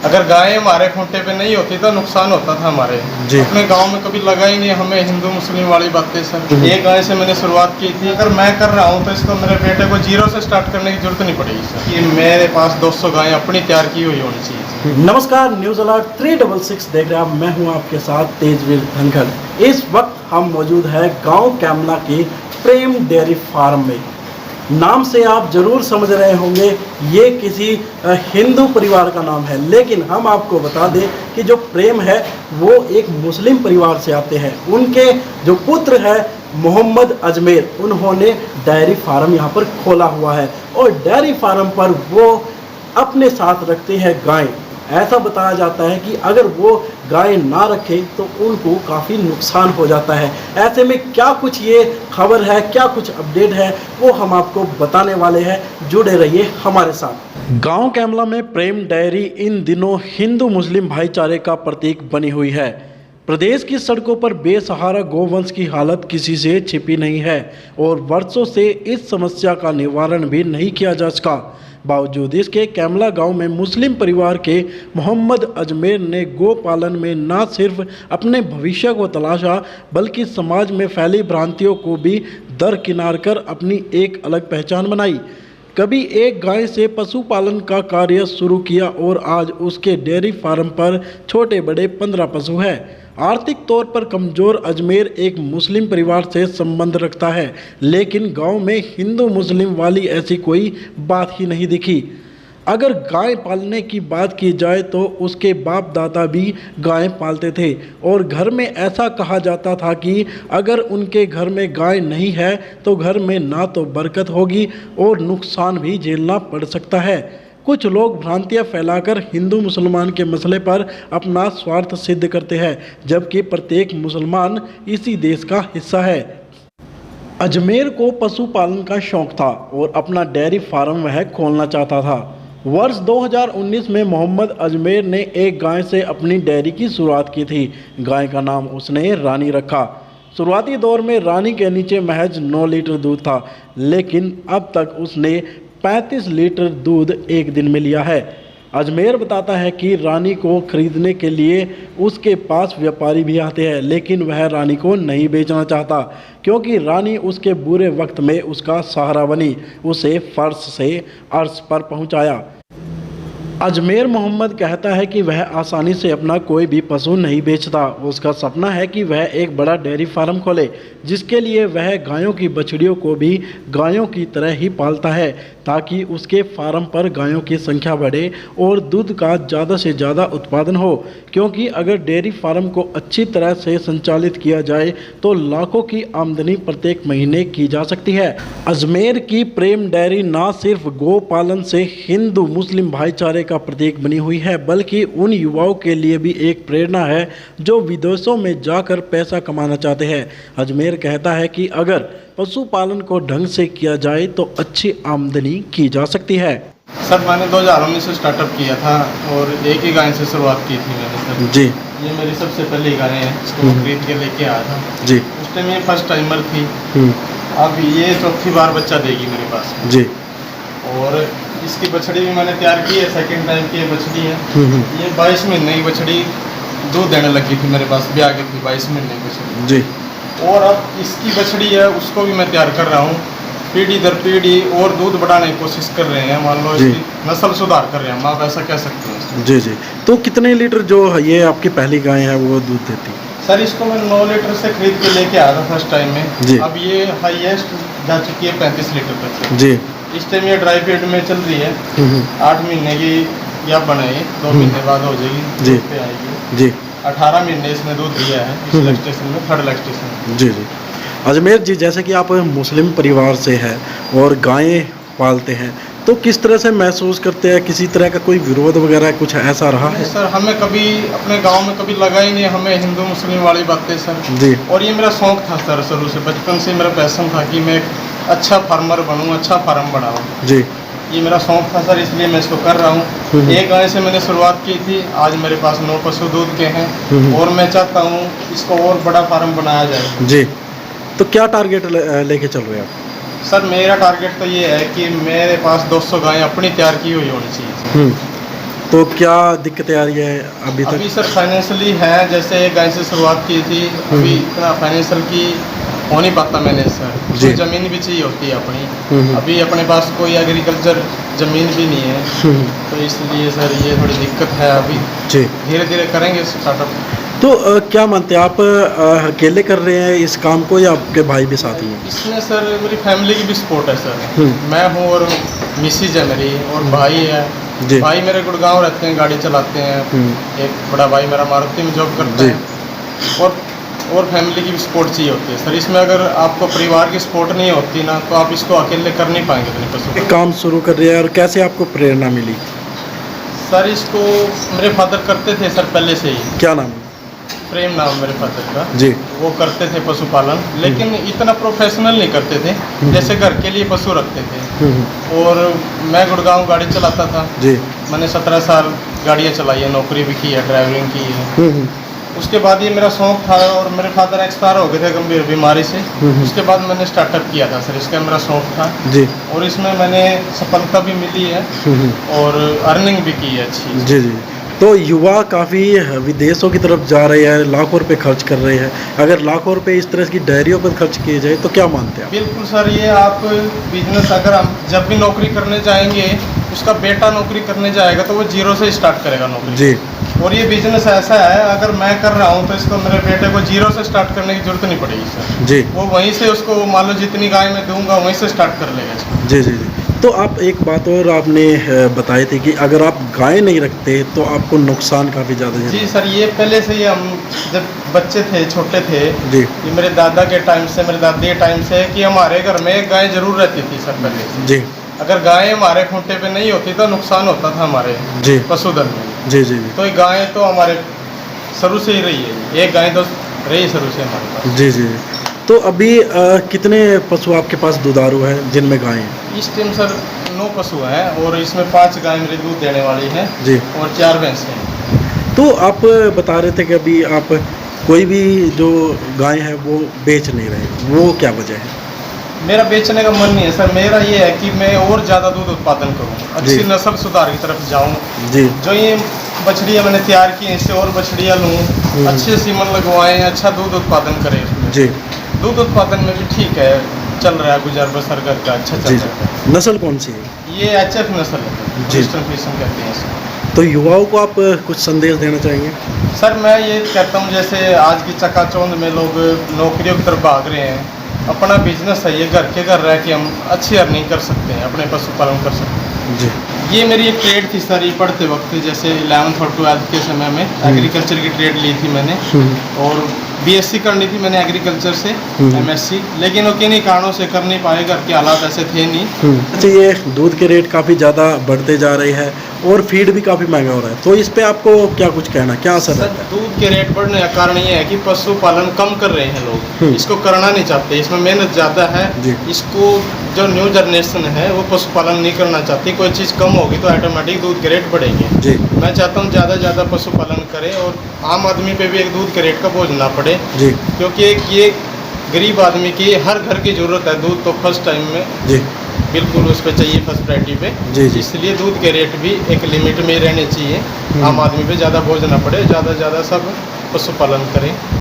अगर गाय हमारे खूंटे पे नहीं होती तो नुकसान होता था हमारे। अपने गांव में कभी लगा ही नहीं हमें हिंदू मुस्लिम वाली बातें सर। एक गाय से मैंने शुरुआत की थी। अगर मैं कर रहा हूँ तो इसको मेरे बेटे को जीरो से स्टार्ट करने की जरूरत नहीं पड़ेगी सर। कि मेरे पास 200 गायें अपनी तैयार की हुई होनी चाहिए। नमस्कार, न्यूज़ अलर्ट 366 देख रहे हैं आप। मैं हूं आपके साथ तेजवीर धनखड़। इस वक्त हम मौजूद है गांव कैमला के प्रेम डेयरी फार्म में। नाम से आप जरूर समझ रहे होंगे ये किसी हिंदू परिवार का नाम है, लेकिन हम आपको बता दें कि जो प्रेम है वो एक मुस्लिम परिवार से आते हैं। उनके जो पुत्र है मोहम्मद अजमेर, उन्होंने डेयरी फार्म यहाँ पर खोला हुआ है और डेयरी फार्म पर वो अपने साथ रखते हैं गाय। ऐसा बताया जाता है कि अगर वो गाय ना रखें तो उनको काफ़ी नुकसान हो जाता है। ऐसे में क्या कुछ ये खबर है, क्या कुछ अपडेट है, वो हम आपको बताने वाले हैं। जुड़े रहिए हमारे साथ। गांव कैमला में प्रेम डेयरी इन दिनों हिंदू मुस्लिम भाईचारे का प्रतीक बनी हुई है। प्रदेश की सड़कों पर बेसहारा गोवंश की हालत किसी से छिपी नहीं है और वर्षों से इस समस्या का निवारण भी नहीं किया जा सका। बावजूद इसके कैमला गांव में मुस्लिम परिवार के मोहम्मद अजमेर ने गो पालन में न सिर्फ अपने भविष्य को तलाशा बल्कि समाज में फैली भ्रांतियों को भी दरकिनार कर अपनी एक अलग पहचान बनाई। कभी एक गाय से पशुपालन का कार्य शुरू किया और आज उसके डेयरी फार्म पर छोटे बड़े 15 पशु हैं। आर्थिक तौर पर कमज़ोर अजमेर एक मुस्लिम परिवार से संबंध रखता है, लेकिन गांव में हिंदू मुस्लिम वाली ऐसी कोई बात ही नहीं दिखी। अगर गाय पालने की बात की जाए तो उसके बाप दादा भी गाय पालते थे और घर में ऐसा कहा जाता था कि अगर उनके घर में गाय नहीं है तो घर में ना तो बरकत होगी और नुकसान भी झेलना पड़ सकता है। कुछ लोग भ्रांतियां फैलाकर हिंदू मुसलमान के मसले पर अपना स्वार्थ सिद्ध करते हैं, जबकि प्रत्येक मुसलमान इसी देश का हिस्सा है। अजमेर को पशुपालन का शौक था और अपना डेयरी फार्म वह खोलना चाहता था। वर्ष 2019 में मोहम्मद अजमेर ने एक गाय से अपनी डेयरी की शुरुआत की थी। गाय का नाम उसने रानी रखा। शुरुआती दौर में रानी के नीचे महज 9 लीटर दूध था, लेकिन अब तक उसने 35 लीटर दूध एक दिन में लिया है। अजमेर बताता है कि रानी को खरीदने के लिए उसके पास व्यापारी भी आते हैं, लेकिन वह रानी को नहीं बेचना चाहता क्योंकि रानी उसके बुरे वक्त में उसका सहारा बनी, उसे फर्श से अर्श पर पहुंचाया। अजमेर मोहम्मद कहता है कि वह आसानी से अपना कोई भी पशु नहीं बेचता। उसका सपना है कि वह एक बड़ा डेयरी फार्म खोले, जिसके लिए वह गायों की बछड़ियों को भी गायों की तरह ही पालता है ताकि उसके फार्म पर गायों की संख्या बढ़े और दूध का ज़्यादा से ज़्यादा उत्पादन हो। क्योंकि अगर डेयरी फार्म को अच्छी तरह से संचालित किया जाए तो लाखों की आमदनी प्रत्येक महीने की जा सकती है। अजमेर की प्रेम डेयरी न सिर्फ गो पालन से हिंदू मुस्लिम भाईचारे का प्रतीक बनी हुई है, बल्कि उन युवाओं के लिए भी एक प्रेरणा है जो विदेशों में जाकर पैसा कमाना चाहते हैं। अजमेर कहता है कि अगर पशुपालन को ढंग से किया जाए तो अच्छी आमदनी की जा सकती है। सर मैंने 2019 से स्टार्टअप किया था और एक ही गाय से शुरुआत की थी मैंने सर। जी, ये मेरी सबसे पहली गाय है, इसको खरीद के लेके आया था जी। उस टाइम ये फर्स्ट टाइमर थी। अब ये चौथी बार बच्चा देगी मेरे पास जी। और इसकी बछड़ी भी मैंने तैयार की है, सेकंड टाइम की बछड़ी है। ये 22 महीने की बछड़ी दूध देने लगी थी मेरे पास, ब्याह की थी 22 महीने की बछड़ी जी। और अब इसकी बछड़ी है उसको भी मैं तैयार कर रहा हूँ, पीढ़ी दर पीढ़ी और दूध बढ़ाने की कोशिश कर रहे हैं। मान लो इसकी नस्ल सुधार कर रहे हैं, आप ऐसा कह सकते हैं। जी जी। तो कितने लीटर जो ये आपकी पहली गाय है वो दूध देती है? सर इसको मैं 9 लीटर से खरीद के लेके आया था फर्स्ट टाइम में जी। अब ये हाईएस्ट जा चुकी है 35 लीटर तक जी। इस टाइम ये ड्राई फीड में चल रही है। 8 महीने की या बनाई 2 महीने बाद हो जाएगी, जी पे आएगी जी। 18 महीने इसने दूध दिया है इस लैक्टेशन में, थर्ड लैक्टेशन। जी जी। अजमेर जी, जैसे कि आप मुस्लिम परिवार से हैं और गायें पालते हैं, तो किस तरह से महसूस करते हैं? किसी तरह का कोई विरोध वगैरह कुछ ऐसा रहा है? सर हमें कभी अपने गांव में कभी लगा ही नहीं हमें हिंदू मुस्लिम वाली बातें सर। जी। और ये मेरा शौक था सर, शुरू से बचपन से मेरा पैशन था कि मैं एक अच्छा फार्मर बनूँ, अच्छा फार्म बढ़ाऊँ। जी। ये मेरा शौक था सर, इसलिए मैं इसको कर रहा हूँ। एक गाय से मैंने शुरुआत की थी, आज मेरे पास 9 पशु दूध के हैं और मैं चाहता हूँ इसको और बड़ा फार्म बनाया जाए। जी। तो क्या टारगेट लेके चल रहे हैं आप? सर मेरा टारगेट तो ये है कि मेरे पास 200 गायें अपनी तैयार की हुई होनी चाहिए। तो क्या दिक्कतें आ रही है अभी तक? अभी सर फाइनेंशियली है, जैसे एक गाय से शुरुआत की थी, अभी इतना फाइनेंशियल की हो नहीं पाता मैंने सर। जी। तो ज़मीन भी चाहिए होती है अपनी, हम्म। अभी अपने पास कोई एग्रीकल्चर ज़मीन भी नहीं है, तो इसलिए सर ये थोड़ी दिक्कत है अभी। जी। धीरे धीरे करेंगे स्टार्टअप। तो क्या मानते हैं आप, अकेले कर रहे हैं इस काम को या आपके भाई भी साथ में? इसमें सर मेरी फैमिली की भी सपोर्ट है सर। हम्म। मैं हूँ और मिसिज है मेरी और भाई है। जी। भाई मेरे गुड़गांव रहते हैं, गाड़ी चलाते हैं। एक बड़ा भाई मेरा मारुति में जॉब करता जी। है। और फैमिली की भी सपोर्ट चाहिए होती है सर। इसमें अगर आपको परिवार की सपोर्ट नहीं होती ना, तो आप इसको अकेले कर नहीं पाएंगे अपने पशु ये काम शुरू कर रहे हैं और कैसे आपको प्रेरणा मिली? सर इसको मेरे फादर करते थे सर पहले से ही। क्या नाम है? प्रेम नाम मेरे फादर का। जी। वो करते थे पशुपालन, लेकिन इतना प्रोफेशनल नहीं करते थे, जैसे घर के लिए पशु रखते थे। और मैं गुड़गांव गाड़ी चलाता था। जी। मैंने 17 साल गाड़ियाँ चलाई है, नौकरी भी की है, ड्राइविंग की है। उसके बाद ये मेरा शौक था और मेरे फादर एक्सपायर हो गए थे गंभीर बीमारी से। उसके बाद मैंने स्टार्टअप किया था सर, इसका मेरा शौक था। जी। और इसमें मैंने सफलता भी मिली है और अर्निंग भी की है अच्छी। जी जी। तो युवा काफ़ी विदेशों की तरफ जा रहे हैं, लाखों रुपए खर्च कर रहे हैं। अगर लाखों रुपए इस तरह की डायरियों पर खर्च किए जाए तो क्या मानते हैं आप? बिल्कुल सर, ये आप बिजनेस अगर हम जब भी नौकरी करने जाएंगे, उसका बेटा नौकरी करने जाएगा तो वो जीरो से स्टार्ट करेगा नौकरी। जी। और ये बिजनेस ऐसा है, अगर मैं कर रहा हूँ तो इसको मेरे बेटे को जीरो से स्टार्ट करने की जरूरत नहीं पड़ेगी सर। जी। वो वहीं से उसको मान लो जितनी गाय मैं दूंगा वहीं से स्टार्ट कर लेगा इसको। जी जी जी। तो आप एक बात और आपने बताई थी कि अगर आप गाय नहीं रखते तो आपको नुकसान काफ़ी ज़्यादा है। जी सर, ये पहले से ही हम जब बच्चे थे, छोटे थे, जी। ये मेरे दादा के टाइम से, मेरे दादी के टाइम से, कि हमारे घर में एक गाय जरूर रहती थी सर पहले से। जी। अगर गाय हमारे खूंटे पे नहीं होती तो नुकसान होता था हमारे जी। पशुधन में। जी जी जी। तो ये गाय तो हमारे शुरू से ही रही है, एक गाय तो रही शुरू से हमारे पास। जी जी। तो अभी कितने पशु आपके पास दुधारू हैं जिनमें गाय हैं? इस टाइम सर 9 पशु हैं और इसमें 5 गाय मेरे दूध देने वाली हैं जी। और 4 भैंसें हैं। तो आप बता रहे थे कि अभी आप कोई भी जो गाय है वो बेच नहीं रहे, वो क्या वजह है? मेरा बेचने का मन नहीं है सर, मेरा ये है कि मैं और ज़्यादा दूध उत्पादन करूँ, अच्छी जी। नस्ल सुधार की तरफ जाऊँ। जी। जो ये बछड़ियाँ मैंने तैयार की हैं, इससे और बछड़ियाँ लूँ, अच्छे सीमन लगवाएं, अच्छा दूध उत्पादन करें इसमें। जी। दूध उत्पादन में भी ठीक है, चल रहा है, गुजर बसर करके अच्छा चल जी। रहा है। नस्ल कौन सी है? ये HF नस्ल है, जी। ईस्टर्न फ्रीसियन कहते हैं इसको। तो युवाओं को आप कुछ संदेश देना चाहेंगे? सर मैं ये कहता हूँ, जैसे आज की चकाचौंध में लोग नौकरियों की तरफ भाग रहे हैं, अपना बिजनेस है, ये घर के घर रह के हम अच्छी अर्निंग कर सकते हैं, अपने पशुपालन कर सकते हैं। जी। ये मेरी एक ट्रेड थी सर, ये पढ़ते वक्त, जैसे 11th और 12th के समय में एग्रीकल्चर की ट्रेड ली थी मैंने। और BSc करनी थी मैंने एग्रीकल्चर से, MSc, लेकिन वो किन्हीं कारणों से कर नहीं पाए, घर के हालात ऐसे थे नहीं। अच्छा, ये दूध के रेट काफ़ी ज़्यादा बढ़ते जा रहे हैं और फीड भी काफ़ी महंगा हो रहा है, तो इस पे आपको क्या कुछ कहना, क्या असर सर रहता है? दूध के रेट बढ़ने का कारण ये है कि पशुपालन कम कर रहे हैं लोग, इसको करना नहीं चाहते, इसमें मेहनत ज़्यादा है। जी। इसको जो न्यू जनरेशन है वो पशुपालन नहीं करना चाहती, कोई चीज़ कम होगी तो ऑटोमेटिक दूध के रेट बढ़ेंगे। जी। मैं चाहता हूँ ज़्यादा ज़्यादा पशुपालन करें और आम आदमी पे भी एक दूध के रेट का बोझ ना पड़े, जी। क्योंकि एक ये गरीब आदमी की हर घर की ज़रूरत है दूध, तो फर्स्ट टाइम में जी। बिल्कुल उस पर चाहिए, फर्स्ट प्रायोरिटी पे। जी जी। इसलिए दूध के रेट भी एक लिमिट में रहने चाहिए, आम आदमी पे ज़्यादा बोझ ना पड़े, ज़्यादा से ज़्यादा सब पशुपालन करें।